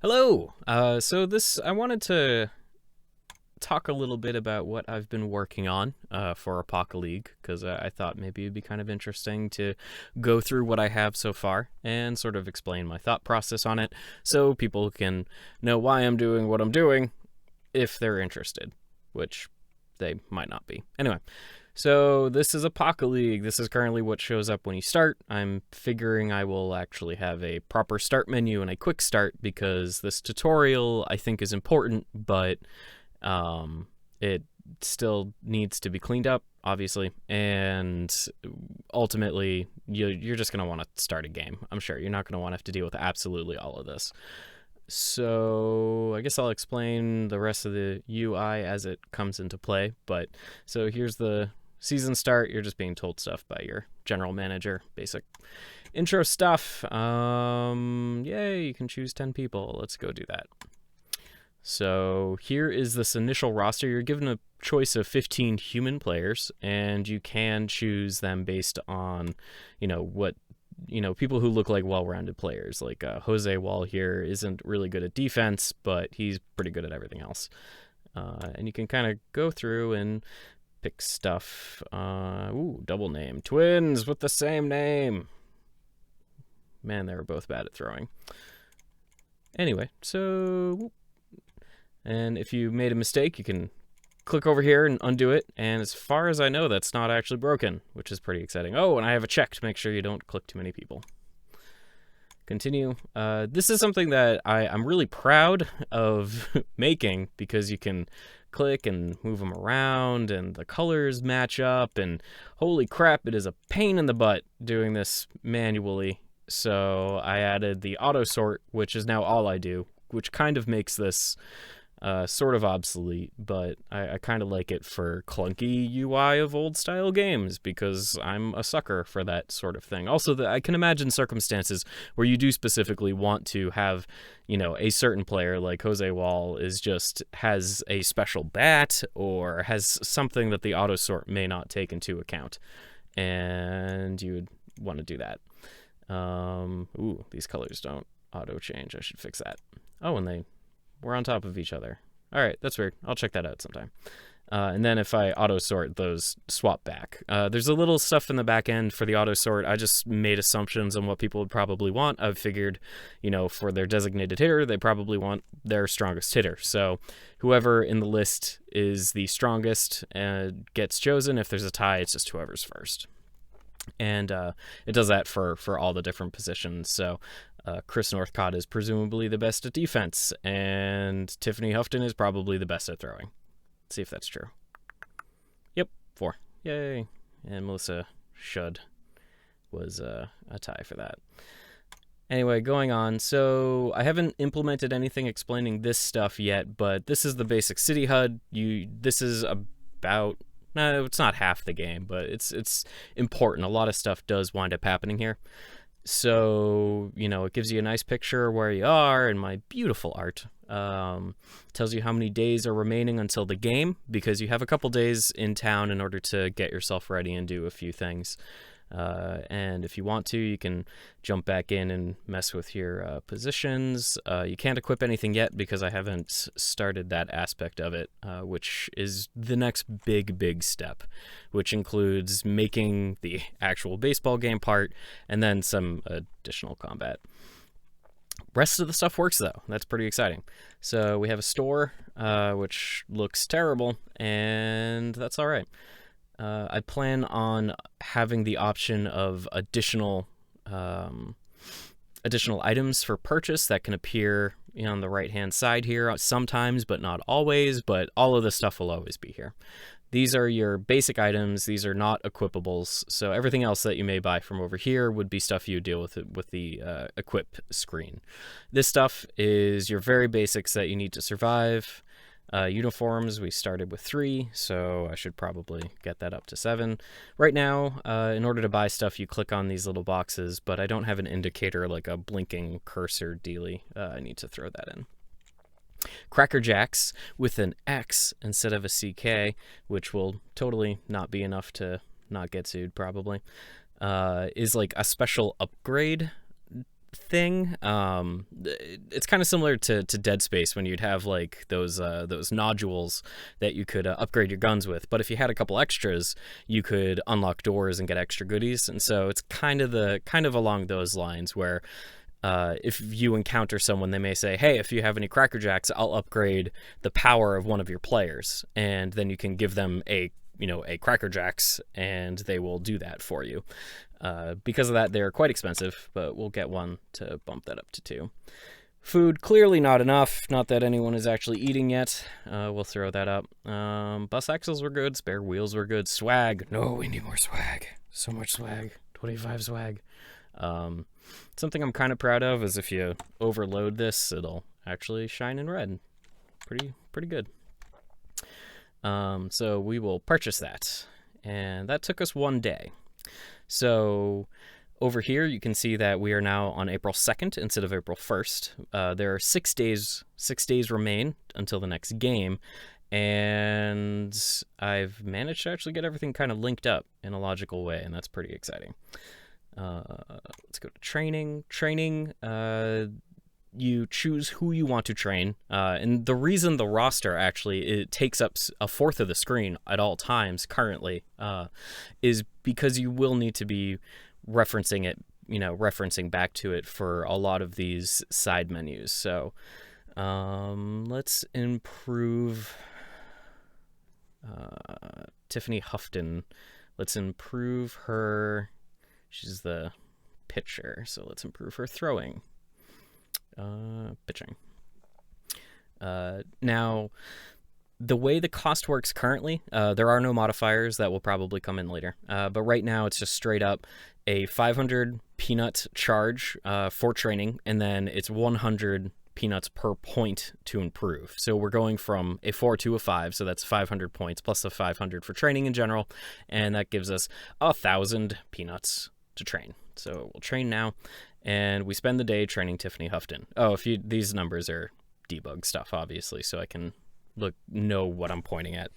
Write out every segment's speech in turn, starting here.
Hello. I wanted to talk a little bit about what I've been working on for Apocaleague because I thought maybe it'd be kind of interesting to go through what I have so far and sort of explain my thought process on it, so people can know why I'm doing what I'm doing if they're interested, which they might not be. Anyway, so this is Apocaleague. This is currently what shows up when you start. I'm figuring I will actually have a proper start menu and a quick start because this tutorial I think is important, but it still needs to be cleaned up, obviously, and ultimately you're just going to want to start a game. I'm sure you're not going to want to have to deal with absolutely all of this. So I guess I'll explain the rest of the UI as it comes into play. But so here's the season start. You're just being told stuff by your general manager. Basic intro stuff. Yay, you can choose 10 people. Let's go do that. So here is this initial roster. You're given a choice of 15 human players, and you can choose them based on, what people who look like well-rounded players. Like Jose Wall here isn't really good at defense, but he's pretty good at everything else. And you can kind of go through and pick stuff. Double name. Twins with the same name. Man, they were both bad at throwing. Anyway, and if you made a mistake, you can click over here and undo it, and as far as I know, that's not actually broken, which is pretty exciting. Oh, and I have a check to make sure you don't click too many people. Continue. This is something that I'm really proud of making, because you can click and move them around, and the colors match up, and holy crap, it is a pain in the butt doing this manually. So I added the auto sort, which is now all I do, which kind of makes this sort of obsolete, but I kind of like it for clunky UI of old style games, because I'm a sucker for that sort of thing. Also, I can imagine circumstances where you do specifically want to have, a certain player like Jose Wall has a special bat or has something that the auto sort may not take into account, and you would want to do that. These colors don't auto change. I should fix that. Oh, and we're on top of each other. All right, that's weird. I'll check that out sometime. And then if I auto sort, those swap back. There's a little stuff in the back end for the auto sort. I just made assumptions on what people would probably want. I've figured, for their designated hitter, they probably want their strongest hitter. So whoever in the list is the strongest gets chosen. If there's a tie, it's just whoever's first. And it does that for all the different positions. So Chris Northcott is presumably the best at defense, and Tiffany Houghton is probably the best at throwing. Let's see if that's true. Yep, 4. Yay. And Melissa Shud was a tie for that. Anyway, going on. So I haven't implemented anything explaining this stuff yet, but this is the basic city HUD. This is about... No, it's not half the game, but it's important. A lot of stuff does wind up happening here. So, it gives you a nice picture of where you are, and my beautiful art tells you how many days are remaining until the game, because you have a couple days in town in order to get yourself ready and do a few things. And if you want to, you can jump back in and mess with your positions. You can't equip anything yet because I haven't started that aspect of it, which is the next big step, which includes making the actual baseball game part and then some additional combat. Rest of the stuff works, though. That's pretty exciting. So we have a store, which looks terrible, and that's all right. I plan on having the option of additional items for purchase that can appear on the right-hand side here sometimes, but not always, but all of this stuff will always be here. These are your basic items. These are not equipables, so everything else that you may buy from over here would be stuff you deal with the equip screen. This stuff is your very basics that you need to survive. Uniforms, we started with 3, so I should probably get that up to 7. Right now, in order to buy stuff, you click on these little boxes, but I don't have an indicator like a blinking cursor dealy. I need to throw that in. Cracker Jacks with an X instead of a CK, which will totally not be enough to not get sued, probably, is like a special upgrade thing. It's kind of similar to Dead Space when you'd have like those nodules that you could upgrade your guns with. But if you had a couple extras, you could unlock doors and get extra goodies. And so it's kind of along those lines where if you encounter someone, they may say, hey, if you have any Cracker Jacks, I'll upgrade the power of one of your players. And then you can give them a Cracker Jacks, and they will do that for you. Because of that, they're quite expensive, but we'll get one to bump that up to 2. Food, clearly not enough. Not that anyone is actually eating yet. We'll throw that up. Bus axles were good. Spare wheels were good. Swag. No, we need more swag. So much swag. 25 swag. Something I'm kind of proud of is if you overload this, it'll actually shine in red. Pretty good. So we will purchase that. And that took us 1 day. So over here, you can see that we are now on April 2nd instead of April 1st. There are 6 days remain until the next game. And I've managed to actually get everything kind of linked up in a logical way, and that's pretty exciting. Let's go to training. You choose who you want to train. And the reason the roster actually it takes up 1/4 of the screen at all times currently is because you will need to be referencing back to it for a lot of these side menus. So let's improve Tiffany Houghton. Let's improve her. She's the pitcher, so let's improve her throwing. Pitching. Now, the way the cost works currently, there are no modifiers that will probably come in later. But right now, it's just straight up a 500 peanut charge for training, and then it's 100 peanuts per point to improve. So we're going from a 4 to a 5, so that's 500 points plus the 500 for training in general, and that gives us 1,000 peanuts to train. So we'll train now, and we spend the day training Tiffany Houghton. Oh, these numbers are debug stuff, obviously, so I can know what I'm pointing at.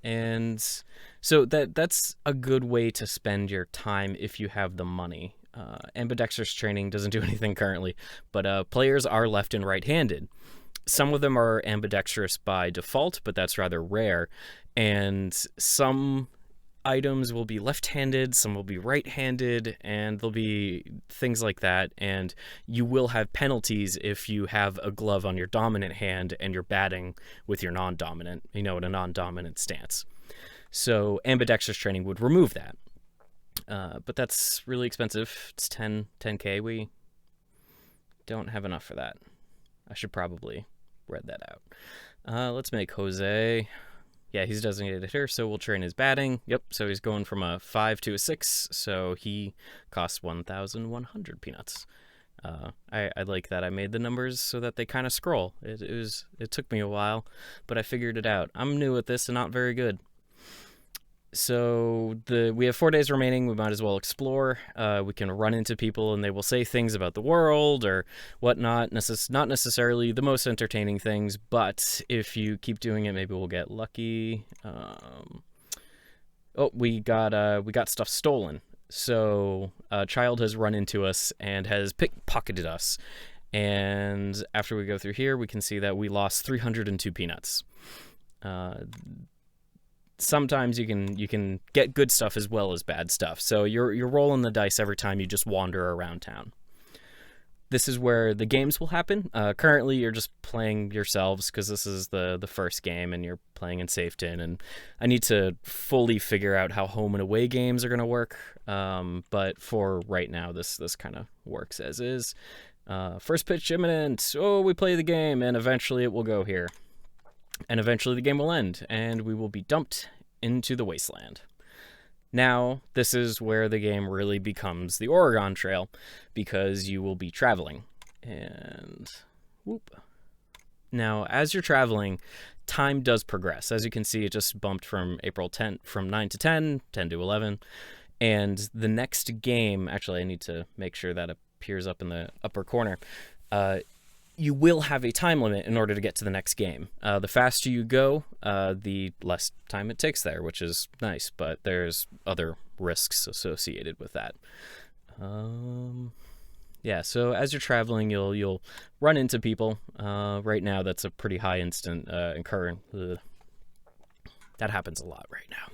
And so that's a good way to spend your time if you have the money. Ambidextrous training doesn't do anything currently, but players are left and right-handed. Some of them are ambidextrous by default, but that's rather rare. And some items will be left-handed, some will be right-handed, and there'll be things like that. And you will have penalties if you have a glove on your dominant hand and you're batting with your non-dominant, in a non-dominant stance. So ambidextrous training would remove that. But that's really expensive. It's 10K. We don't have enough for that. I should probably read that out. Let's make Jose. Yeah, he's designated here, so we'll train his batting. Yep, so he's going from a 5 to a 6, so he costs 1,100 peanuts. I like that I made the numbers so that they kind of scroll. It took me a while, but I figured it out. I'm new at this and not very good. So we have 4 days remaining. We might as well explore. We can run into people and they will say things about the world or whatnot. Not necessarily the most entertaining things, but if you keep doing it, maybe we'll get lucky. We got stuff stolen. So a child has run into us and has pickpocketed us. And after we go through here, we can see that we lost 302 peanuts. Sometimes you can get good stuff as well as bad stuff. So you're rolling the dice every time you just wander around town. This is where the games will happen. Currently, you're just playing yourselves because this is the first game and you're playing in Safeton. And I need to fully figure out how home and away games are going to work. But for right now, this kind of works as is. First pitch imminent. Oh, we play the game and eventually it will go here. And eventually the game will end, and we will be dumped into the wasteland. Now, this is where the game really becomes the Oregon Trail, because you will be traveling. And, whoop. Now, as you're traveling, time does progress. As you can see, it just bumped from April 10th, from 9 to 10, 10 to 11. And the next game, actually, I need to make sure that appears up in the upper corner. You will have a time limit in order to get to the next game. The faster you go, the less time it takes there, which is nice, but there's other risks associated with that. Yeah, so as you're traveling, you'll run into people. Right now, that's a pretty high instant incurrence. That happens a lot right now.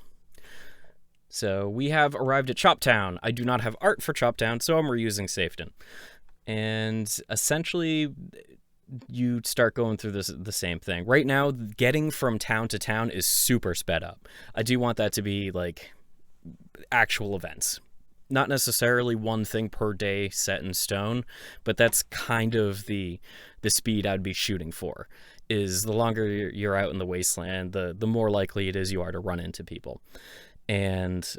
So we have arrived at Choptown. I do not have art for Choptown, so I'm reusing Safeton. And essentially, you start going through the same thing. Right now, getting from town to town is super sped up. I do want that to be like actual events. Not necessarily one thing per day set in stone, but that's kind of the speed I'd be shooting for. Is the longer you're out in the wasteland, the more likely it is you are to run into people. And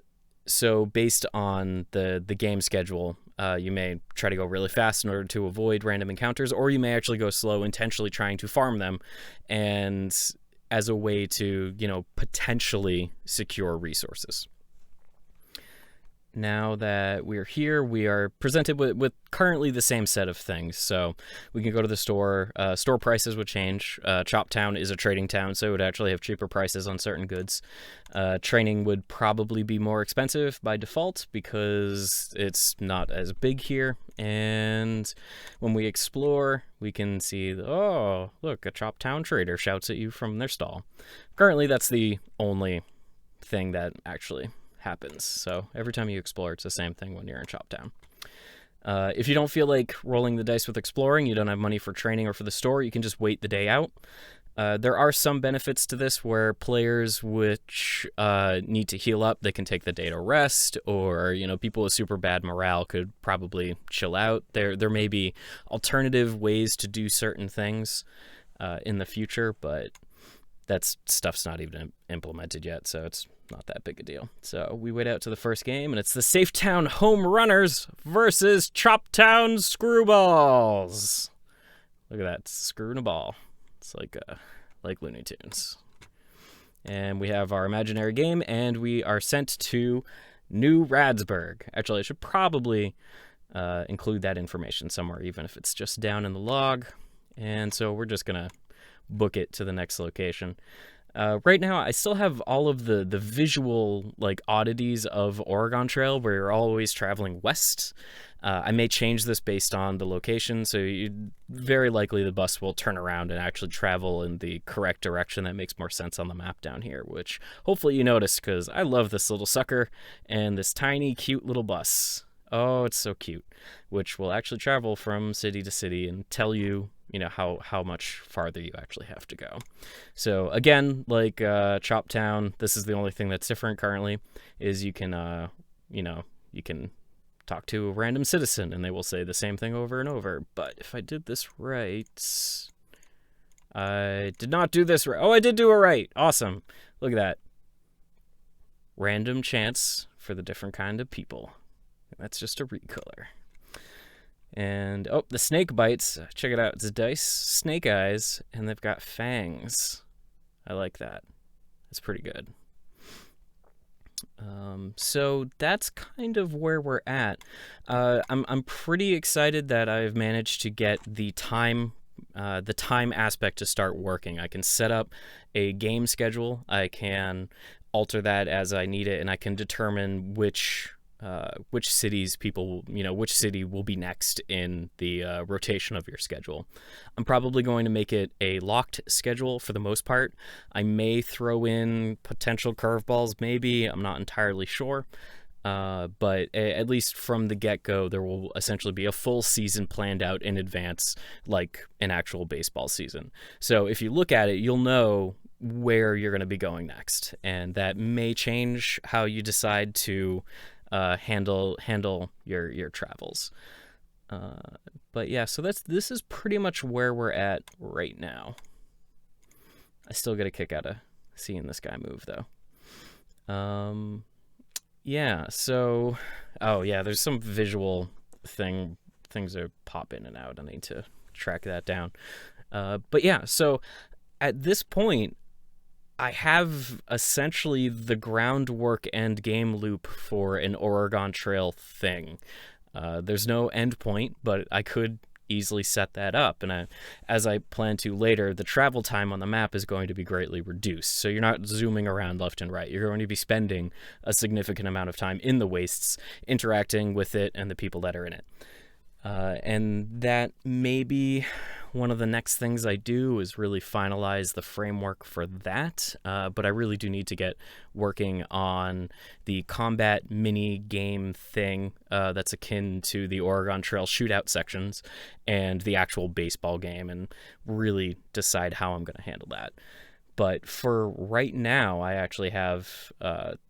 so based on the game schedule, you may try to go really fast in order to avoid random encounters, or you may actually go slow, intentionally trying to farm them, and as a way to, potentially secure resources. Now that we're here, we are presented with currently the same set of things. So we can go to the store. Store prices would change. Choptown is a trading town, so it would actually have cheaper prices on certain goods. Training would probably be more expensive by default because it's not as big here. And when we explore, we can see, oh, look, a Choptown trader shouts at you from their stall. Currently, that's the only thing that actually happens. So every time you explore, it's the same thing when you're in Choptown. If you don't feel like rolling the dice with exploring, you don't have money for training or for the store, you can just wait the day out. There are some benefits to this where players which need to heal up, they can take the day to rest, or people with super bad morale could probably chill out. There may be alternative ways to do certain things in the future, but that stuff's not even implemented yet, so it's not that big a deal. So we wait out to the first game, and it's the Safetown Home Runners versus Choptown Screwballs. Look at that, screwing a ball. It's like Looney Tunes. And we have our imaginary game, and we are sent to New Radsburg. Actually, I should probably include that information somewhere, even if it's just down in the log. And so we're just going to book it to the next location. Right now, I still have all of the visual oddities of Oregon Trail, where you're always traveling west. I may change this based on the location, so very likely the bus will turn around and actually travel in the correct direction that makes more sense on the map down here, which hopefully you noticed, because I love this little sucker and this tiny, cute little bus. Oh, it's so cute, which will actually travel from city to city and tell you, how much farther you actually have to go. So again, like Choptown, this is the only thing that's different currently, is you can, you can talk to a random citizen and they will say the same thing over and over. But if I did this right, I did not do this right. Oh, I did do it right. Awesome. Look at that. Random chance for the different kind of people. That's just a recolor. And, the snake bites. Check it out. It's dice, snake eyes, and they've got fangs. I like that. It's pretty good. So that's kind of where we're at. I'm pretty excited that I've managed to get the time aspect to start working. I can set up a game schedule. I can alter that as I need it, and I can determine which cities which city will be next in the rotation of your schedule. I'm probably going to make it a locked schedule for the most part. I may throw in potential curveballs, maybe. I'm not entirely sure. But at least from the get-go, there will essentially be a full season planned out in advance, like an actual baseball season. So if you look at it, you'll know where you're going to be going next, and that may change how you decide to handle your travels. But yeah, so this is pretty much where we're at right now. I still get a kick out of seeing this guy move, though. Yeah, so there's some visual things are pop in and out. I need to track that down. But yeah, so at this point, I have essentially the groundwork and game loop for an Oregon Trail thing. There's no end point, but I could easily set that up. And as I plan to later, the travel time on the map is going to be greatly reduced. So you're not zooming around left and right. You're going to be spending a significant amount of time in the wastes, interacting with it and the people that are in it. And that may be one of the next things I do, is really finalize the framework for that. But I really do need to get working on the combat mini game thing that's akin to the Oregon Trail shootout sections and the actual baseball game, and really decide how I'm going to handle that. But for right now, I actually have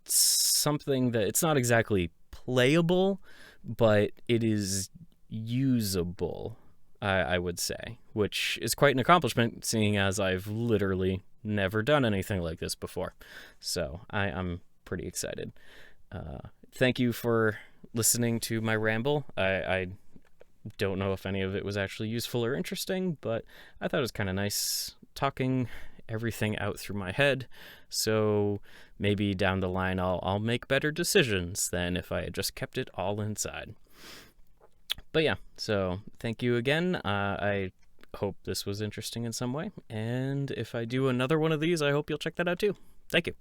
something that it's not exactly playable, but it is usable, I would say, which is quite an accomplishment, seeing as I've literally never done anything like this before. So I'm pretty excited. Thank you for listening to my ramble. I don't know if any of it was actually useful or interesting, but I thought it was kind of nice talking everything out through my head. So maybe down the line I'll make better decisions than if I had just kept it all inside. But yeah, so thank you again. I hope this was interesting in some way. And if I do another one of these, I hope you'll check that out too. Thank you.